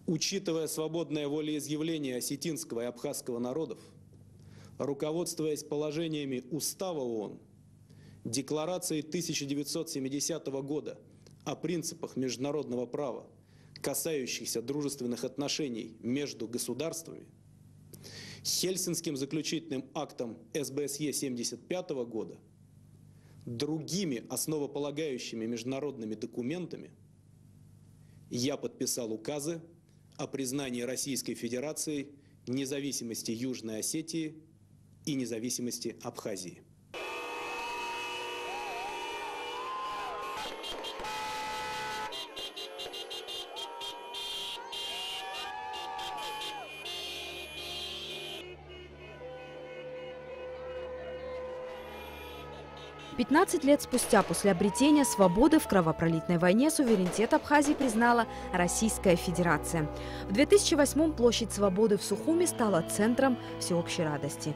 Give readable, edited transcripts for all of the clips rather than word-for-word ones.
Учитывая свободное волеизъявление осетинского и абхазского народов, руководствуясь положениями Устава ООН, Декларацией 1970 года о принципах международного права, касающихся дружественных отношений между государствами, Хельсинским заключительным актом СБСЕ 1975 года, другими основополагающими международными документами, я подписал указы о признании Российской Федерации независимости Южной Осетии и независимости Абхазии. «15 лет спустя после обретения свободы в кровопролитной войне суверенитет Абхазии признала Российская Федерация. В 2008-м площадь Свободы в Сухуми стала центром всеобщей радости.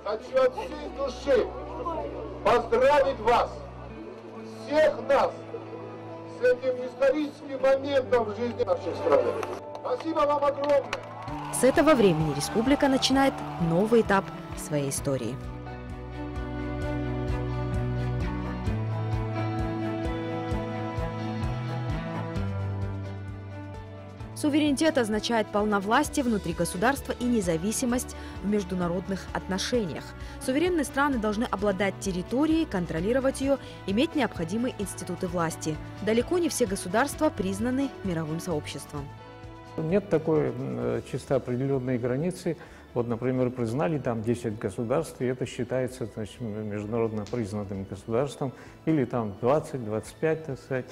Хочу от всей души поздравить вас, всех нас, с этим историческим моментом в жизни нашей страны. Спасибо вам огромное! С этого времени республика начинает новый этап своей истории. Суверенитет означает полновластие внутри государства и независимость в международных отношениях. Суверенные страны должны обладать территорией, контролировать ее, иметь необходимые институты власти. Далеко не все государства признаны мировым сообществом. Нет такой чисто определенной границы. Вот, например, признали там 10 государств, и это считается, значит, международно признанным государством, или там 20, 25, так сказать.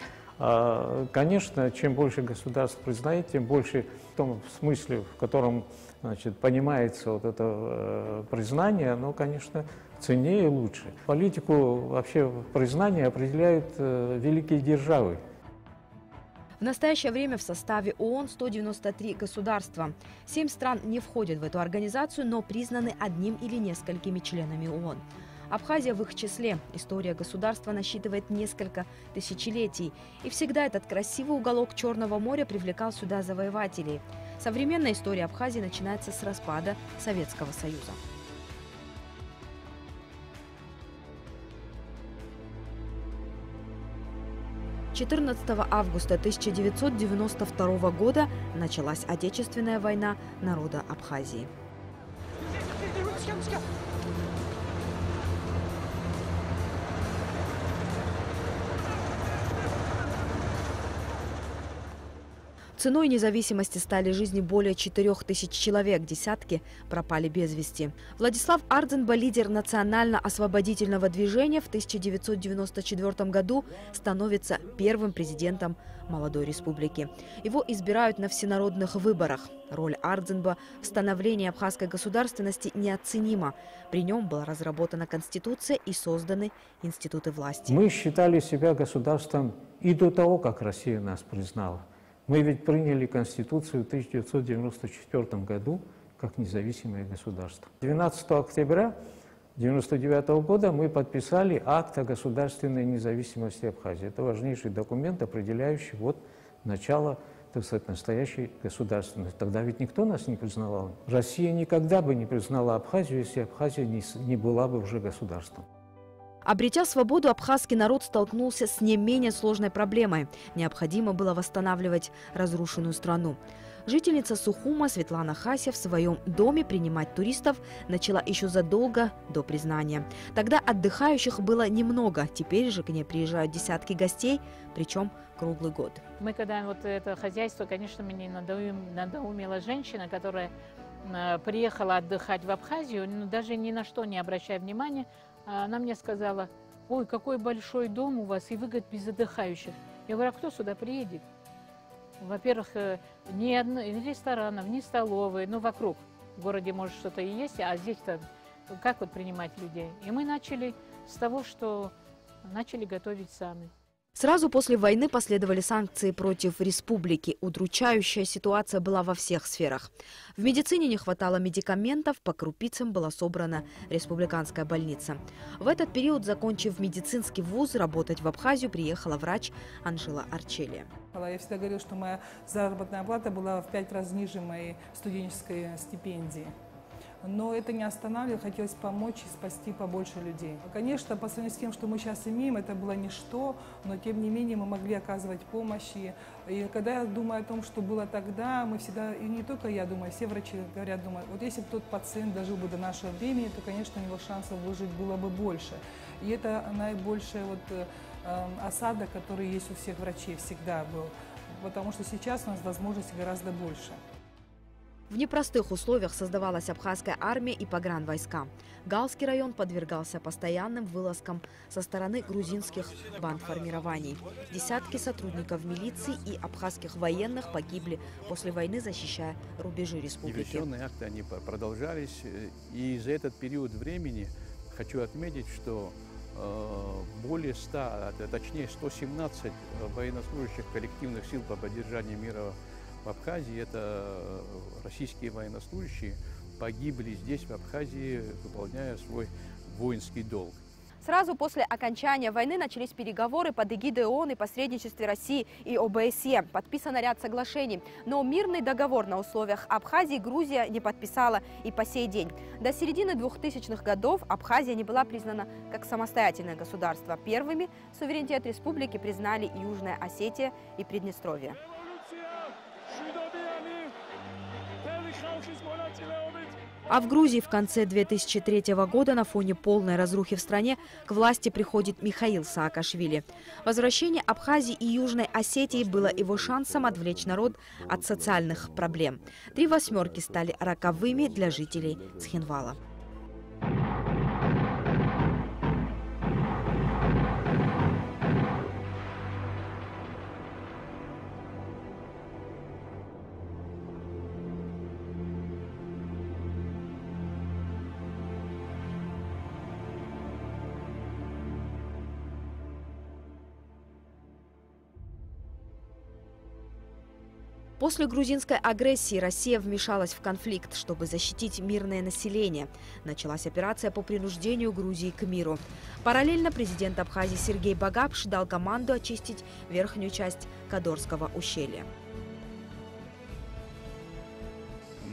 Конечно, чем больше государств признает, тем больше в том смысле, в котором, значит, понимается вот это признание, оно, конечно, ценнее и лучше. Политику вообще признания определяют великие державы. В настоящее время в составе ООН 193 государства. 7 стран не входят в эту организацию, но признаны одним или несколькими членами ООН. Абхазия в их числе. История государства насчитывает несколько тысячелетий. И всегда этот красивый уголок Черного моря привлекал сюда завоевателей. Современная история Абхазии начинается с распада Советского Союза. – 14 августа 1992 года началась Отечественная война народа Абхазии. Ценой независимости стали жизни более 4000 человек, десятки пропали без вести. Владислав Ардзенба, лидер национально-освободительного движения, в 1994 году становится первым президентом молодой республики. Его избирают на всенародных выборах. Роль Ардзенба в становлении абхазской государственности неоценима. При нем была разработана Конституция и созданы институты власти. Мы считали себя государством и до того, как Россия нас признала. Мы ведь приняли Конституцию в 1994 году как независимое государство. 12 октября 1999 года мы подписали акт о государственной независимости Абхазии. Это важнейший документ, определяющий вот начало, так сказать, настоящей государственности. Тогда ведь никто нас не признавал. Россия никогда бы не признала Абхазию, если Абхазия не была бы уже государством. Обретя свободу, абхазский народ столкнулся с не менее сложной проблемой. Необходимо было восстанавливать разрушенную страну. Жительница Сухума Светлана Хася в своем доме принимать туристов начала еще задолго до признания. Тогда отдыхающих было немного, теперь же к ней приезжают десятки гостей, причем круглый год. Мы, когда вот это хозяйство, конечно, мне надоумила женщина, которая приехала отдыхать в Абхазию, но даже ни на что не обращая внимания. Она мне сказала: ой, какой большой дом у вас, и вы, говорит, без отдыхающих. Я говорю, а кто сюда приедет? Во-первых, ни ресторанов, ни столовой, ну, вокруг. В городе, может, что-то и есть, а здесь-то как вот принимать людей? И мы начали с того, что начали готовить сами. Сразу после войны последовали санкции против республики. Удручающая ситуация была во всех сферах. В медицине не хватало медикаментов, по крупицам была собрана республиканская больница. В этот период, закончив медицинский вуз, работать в Абхазию приехала врач Анжела Арчелия. Я всегда говорила, что моя заработная плата была в 5 раз ниже моей студенческой стипендии. Но это не останавливало, хотелось помочь и спасти побольше людей. Конечно, по сравнению с тем, что мы сейчас имеем, это было ничто, но тем не менее мы могли оказывать помощь. И когда я думаю о том, что было тогда, мы всегда, и не только я думаю, все врачи говорят, думают, вот если бы тот пациент дожил бы до нашего времени, то, конечно, у него шансов выжить было бы больше. И это наибольший осадок, который есть у всех врачей, всегда был. Потому что сейчас у нас возможностей гораздо больше. В непростых условиях создавалась абхазская армия и погранвойска. Галский район подвергался постоянным вылазкам со стороны грузинских бандформирований. Десятки сотрудников милиции и абхазских военных погибли после войны, защищая рубежи республики. Диверсионные акты они продолжались. И за этот период времени хочу отметить, что более 100, точнее 117 военнослужащих коллективных сил по поддержанию мира в Абхазии, это российские военнослужащие, погибли здесь, в Абхазии, выполняя свой воинский долг. Сразу после окончания войны начались переговоры под эгидой ООН и посредничестве России и ОБСЕ. Подписан ряд соглашений. Но мирный договор на условиях Абхазии Грузия не подписала и по сей день. До середины 2000-х годов Абхазия не была признана как самостоятельное государство. Первыми суверенитет республики признали Южная Осетия и Приднестровье. А в Грузии в конце 2003 года на фоне полной разрухи в стране к власти приходит Михаил Саакашвили. Возвращение Абхазии и Южной Осетии было его шансом отвлечь народ от социальных проблем. 3 восьмерки стали роковыми для жителей Цхинвала. После грузинской агрессии Россия вмешалась в конфликт, чтобы защитить мирное население. Началась операция по принуждению Грузии к миру. Параллельно президент Абхазии Сергей Багапш дал команду очистить верхнюю часть Кадорского ущелья.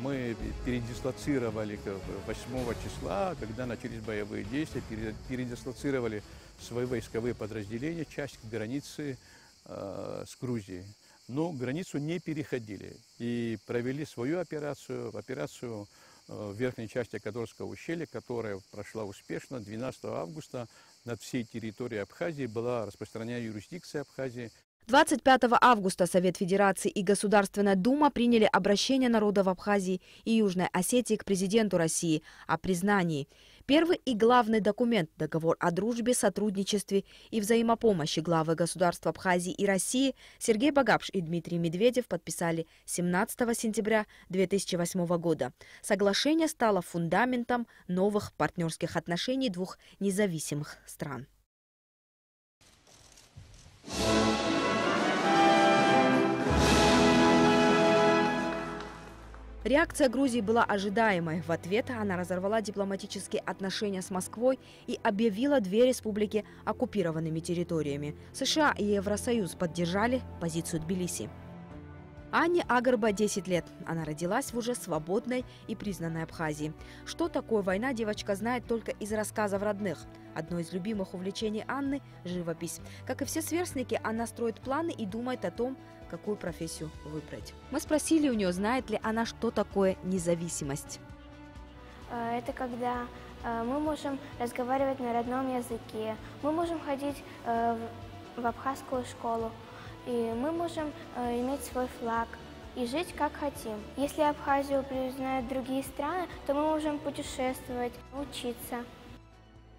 Мы передислоцировали 8 числа, когда начались боевые действия, передислоцировали свои войсковые подразделения, часть к границе с Грузией. Но границу не переходили и провели свою операцию в верхней части Кадорского ущелья, которая прошла успешно. 12 августа над всей территорией Абхазии была распространена юрисдикция Абхазии. 25 августа Совет Федерации и Государственная Дума приняли обращение народов Абхазии и Южной Осетии к президенту России о признании. Первый и главный документ – договор о дружбе, сотрудничестве и взаимопомощи главы государств Абхазии и России Сергей Багапш и Дмитрий Медведев подписали 17 сентября 2008 года. Соглашение стало фундаментом новых партнерских отношений двух независимых стран. Реакция Грузии была ожидаемой. В ответ она разорвала дипломатические отношения с Москвой и объявила 2 республики оккупированными территориями. США и Евросоюз поддержали позицию Тбилиси. Анне Агарба 10 лет. Она родилась в уже свободной и признанной Абхазии. Что такое война, девочка знает только из рассказов родных. Одно из любимых увлечений Анны – живопись. Как и все сверстники, она строит планы и думает о том, какую профессию выбрать. Мы спросили у нее, знает ли она, что такое независимость. Это когда мы можем разговаривать на родном языке, мы можем ходить в абхазскую школу, и мы можем иметь свой флаг и жить как хотим. Если Абхазию признают другие страны, то мы можем путешествовать, учиться.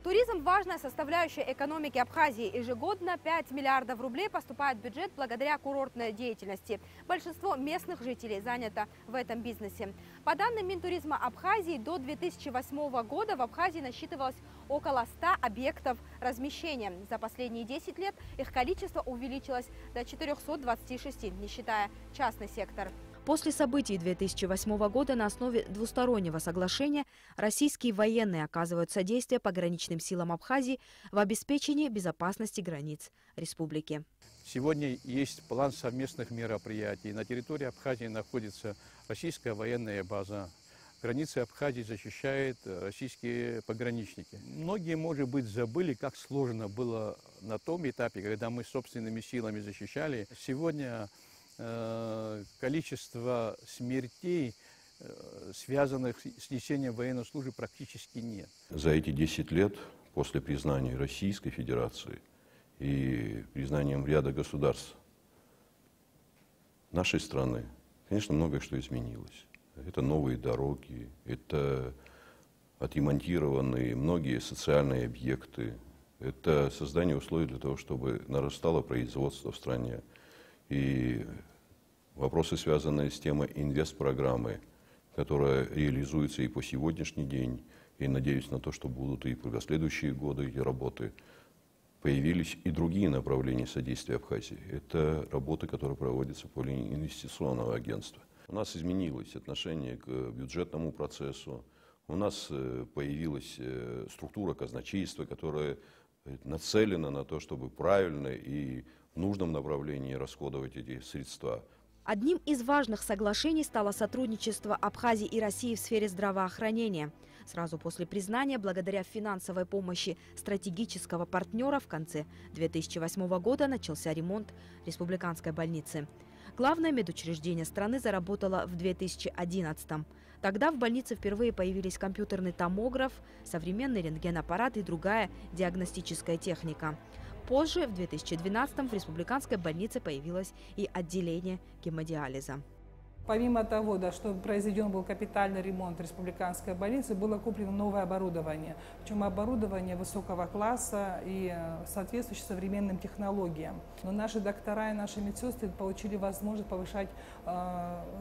Туризм – важная составляющая экономики Абхазии. Ежегодно 5 миллиардов рублей поступает в бюджет благодаря курортной деятельности. Большинство местных жителей занято в этом бизнесе. По данным Минтуризма Абхазии, до 2008 года в Абхазии насчитывалось около 100 объектов размещения. За последние 10 лет их количество увеличилось до 426, не считая частный сектор. После событий 2008 года на основе двустороннего соглашения российские военные оказывают содействие пограничным силам Абхазии в обеспечении безопасности границ республики. Сегодня есть план совместных мероприятий. На территории Абхазии находится российская военная база. Границы Абхазии защищают российские пограничники. Многие, может быть, забыли, как сложно было на том этапе, когда мы собственными силами защищали. Сегодня количество смертей, связанных с несением военной службы, практически нет. За эти 10 лет после признания Российской Федерации и признанием ряда государств нашей страны, конечно, многое что изменилось. Это новые дороги, это отремонтированные многие социальные объекты, это создание условий для того, чтобы нарастало производство в стране. И вопросы, связанные с темой инвестпрограммы, которая реализуется и по сегодняшний день, и надеюсь на то, что будут и в последующие годы эти работы, появились и другие направления содействия Абхазии. Это работы, которые проводятся по линии инвестиционного агентства. У нас изменилось отношение к бюджетному процессу, у нас появилась структура казначейства, которая нацелена на то, чтобы правильно и в нужном направлении расходовать эти средства. Одним из важных соглашений стало сотрудничество Абхазии и России в сфере здравоохранения. Сразу после признания, благодаря финансовой помощи стратегического партнера, в конце 2008 года начался ремонт республиканской больницы. Главное медучреждение страны заработало в 2011-м. Тогда в больнице впервые появились компьютерный томограф, современный рентгенаппарат и другая диагностическая техника. Позже, в 2012-м, в республиканской больнице появилось и отделение гемодиализа. Помимо того, что произведен был капитальный ремонт республиканской больницы, было куплено новое оборудование. Причем оборудование высокого класса и соответствующее современным технологиям. Но наши доктора и наши медсестры получили возможность повышать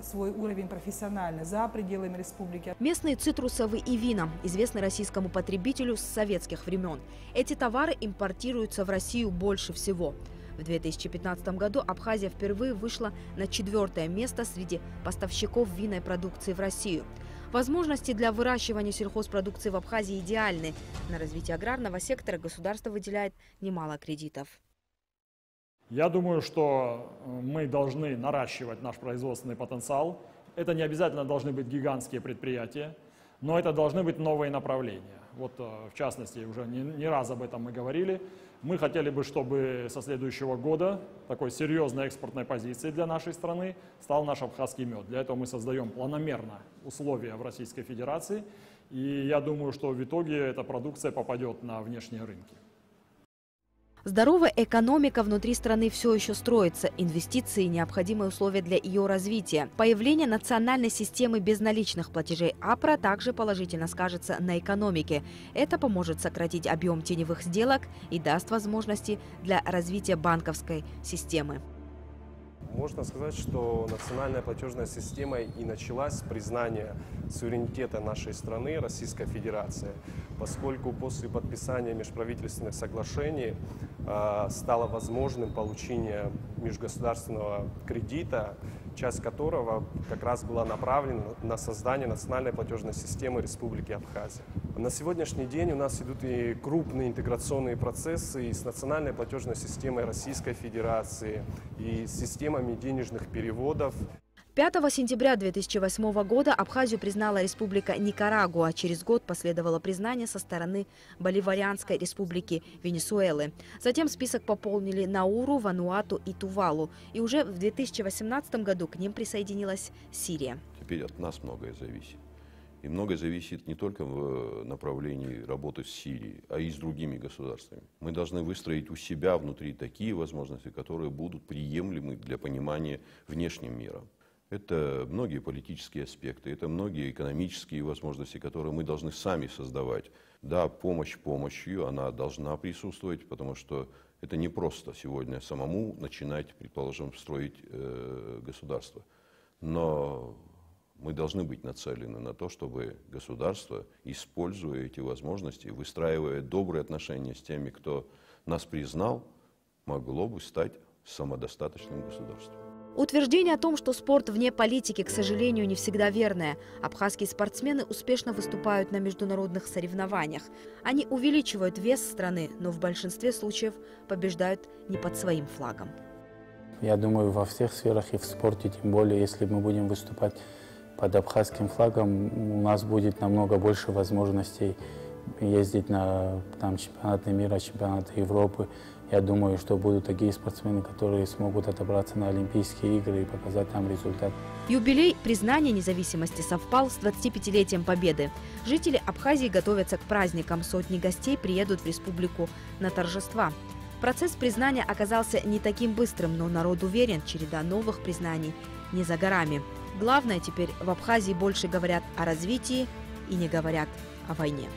свой уровень профессиональный за пределами республики. Местные цитрусовые и вина известны российскому потребителю с советских времен. Эти товары импортируются в Россию больше всего. В 2015 году Абхазия впервые вышла на 4-е место среди поставщиков винной продукции в Россию. Возможности для выращивания сельхозпродукции в Абхазии идеальны. На развитие аграрного сектора государство выделяет немало кредитов. Я думаю, что мы должны наращивать наш производственный потенциал. Это не обязательно должны быть гигантские предприятия, но это должны быть новые направления. Вот, в частности, уже не раз об этом мы говорили. Мы хотели бы, чтобы со следующего года такой серьезной экспортной позицией для нашей страны стал наш абхазский мед. Для этого мы создаем планомерно условия в Российской Федерации. И я думаю, что в итоге эта продукция попадет на внешние рынки. Здоровая экономика внутри страны все еще строится. Инвестиции – необходимые условия для ее развития. Появление национальной системы безналичных платежей АПРА также положительно скажется на экономике. Это поможет сократить объем теневых сделок и даст возможности для развития банковской системы. Можно сказать, что национальная платежная система и началась с признания суверенитета нашей страны, Российской Федерации, поскольку после подписания межправительственных соглашений стало возможным получение межгосударственного кредита, часть которого как раз была направлена на создание национальной платежной системы Республики Абхазия. На сегодняшний день у нас идут и крупные интеграционные процессы и с национальной платежной системой Российской Федерации, и с системами денежных переводов. 5 сентября 2008 года Абхазию признала Республика Никарагуа. Через год последовало признание со стороны Боливарианской республики Венесуэлы. Затем список пополнили Науру, Вануату и Тувалу. И уже в 2018 году к ним присоединилась Сирия. Теперь от нас многое зависит. И многое зависит не только в направлении работы с Сирией, а и с другими государствами. Мы должны выстроить у себя внутри такие возможности, которые будут приемлемы для понимания внешним миром. Это многие политические аспекты, это многие экономические возможности, которые мы должны сами создавать. Да, помощь помощью, она должна присутствовать, потому что это не просто сегодня самому начинать, предположим, строить государство. Но мы должны быть нацелены на то, чтобы государство, используя эти возможности, выстраивая добрые отношения с теми, кто нас признал, могло бы стать самодостаточным государством. Утверждение о том, что спорт вне политики, к сожалению, не всегда верное. Абхазские спортсмены успешно выступают на международных соревнованиях. Они увеличивают вес страны, но в большинстве случаев побеждают не под своим флагом. Я думаю, во всех сферах и в спорте, тем более, если мы будем выступать под абхазским флагом, у нас будет намного больше возможностей ездить на чемпионаты мира, чемпионаты Европы. Я думаю, что будут такие спортсмены, которые смогут отобраться на Олимпийские игры и показать там результат. Юбилей признания независимости совпал с 25-летием Победы. Жители Абхазии готовятся к праздникам. Сотни гостей приедут в республику на торжества. Процесс признания оказался не таким быстрым, но народ уверен, череда новых признаний не за горами. Главное, теперь в Абхазии больше говорят о развитии и не говорят о войне.